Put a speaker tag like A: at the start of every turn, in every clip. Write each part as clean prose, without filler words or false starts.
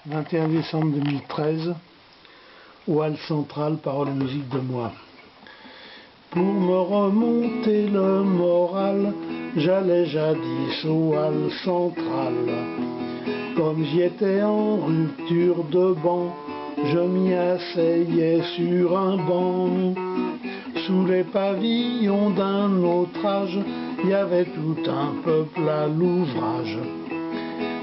A: 21 décembre 2013, Oual Central, paroles et musique de moi. Pour me remonter le moral, j'allais jadis au Oual Central. Comme j'y étais en rupture de banc, je m'y asseyais sur un banc. Sous les pavillons d'un autre âge, il y avait tout un peuple à l'ouvrage.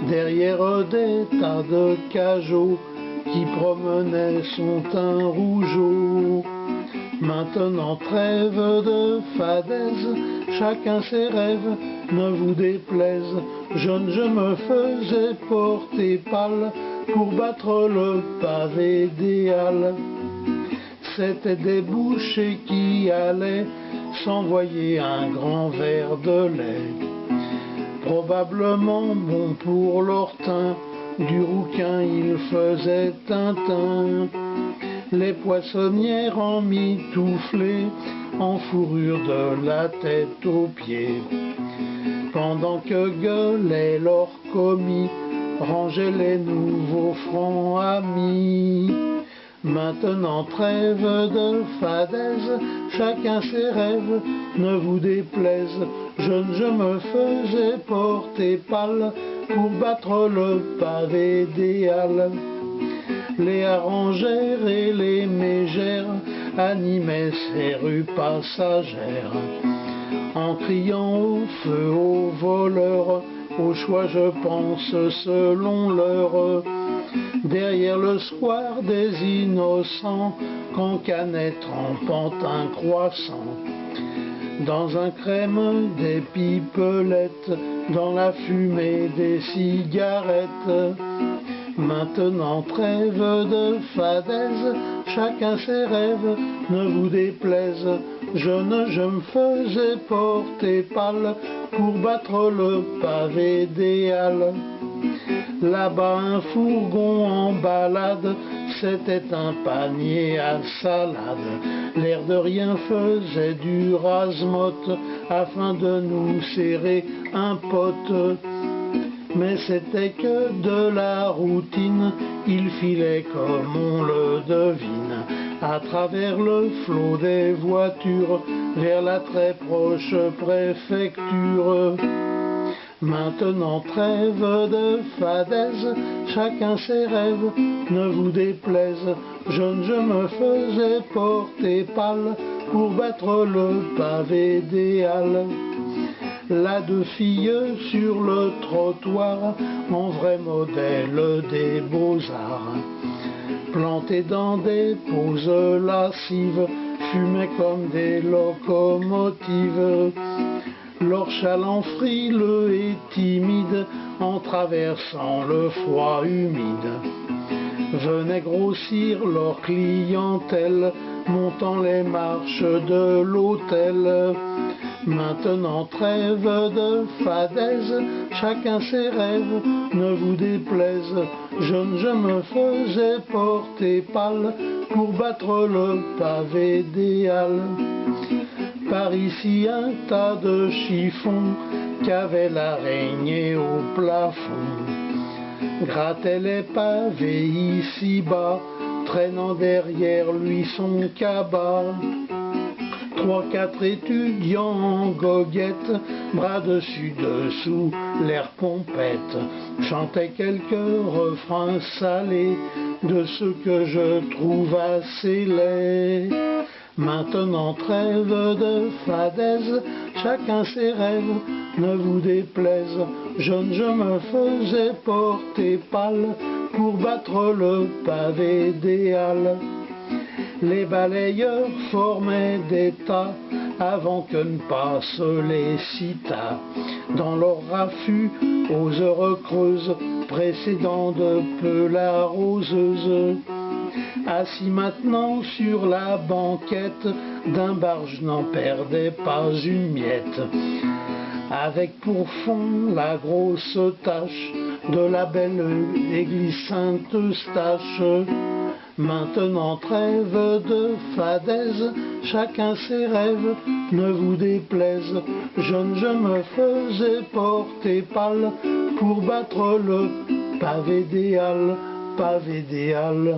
A: Derrière des tas de cajots qui promenaient son teint rougeau. Maintenant trêve de fadaise, chacun ses rêves, ne vous déplaise. Jeune, je me faisais porter pâle pour battre le pavé des halles. C'étaient des bouchers qui allaient s'envoyer un grand verre de lait. Probablement bon pour leur teint, du rouquin il faisait Tintin. Les poissonnières en mitouflées, en fourrure de la tête aux pieds. Pendant que gueulaient leurs commis, rangeaient les nouveaux francs amis. Maintenant trêve de fadaise, chacun ses rêves, ne vous déplaise. Jeune, je me faisais porter pâle pour battre le pavé des halles. Les harengères et les mégères animaient ces rues passagères, en criant au feu aux voleurs, au choix je pense selon l'heure. Derrière le square des innocents, cancanait trempant un croissant. Dans un crème des pipelettes, dans la fumée des cigarettes. Maintenant trêve de fadaise, chacun ses rêves, ne vous déplaise. Jeune, je me faisais porter pâle pour battre le pavé des halles. Là-bas un fourgon en balade, c'était un panier à salade. L'air de rien faisait du rasemotte afin de nous serrer un pote. Mais c'était que de la routine, il filait comme on le devine, à travers le flot des voitures, vers la très proche préfecture. Maintenant trêve de fadaise, chacun ses rêves, ne vous déplaise. Jeune, je me faisais porter pâle pour battre le pavé des halles. Là deux filles sur le trottoir, en vrai modèle des beaux-arts, plantées dans des poses lascives, fumaient comme des locomotives. Leur chaland frileux et timide, en traversant le froid humide, venait grossir leur clientèle, montant les marches de l'hôtel. Maintenant trêve de fadaise, chacun ses rêves, ne vous déplaise. Jeune, je me faisais porter pâle pour battre le pavé des halles. Par ici un tas de chiffons qu'avait l'araignée au plafond, grattait les pavés ici-bas, traînant derrière lui son cabas. 3-4 étudiants en goguette, bras dessus dessous, l'air pompette, chantaient quelques refrains salés de ceux que je trouve assez laids. Maintenant trêve de fadaise, chacun ses rêves, ne vous déplaise. Jeune, je me faisais porter pâle pour battre le pavé des halles. Les balayeurs formaient des tas avant que ne passent les citas, dans leur raffut aux heures creuses, précédant de peu la roseuse. Assis maintenant sur la banquette d'un bar, je n'en perdais pas une miette, avec pour fond la grosse tache de la belle et glissante stache. Maintenant trêve de fadaise, chacun ses rêves, ne vous déplaise. Jeune, je me faisais porter pâle pour battre le pavé des halles, pavé des halles.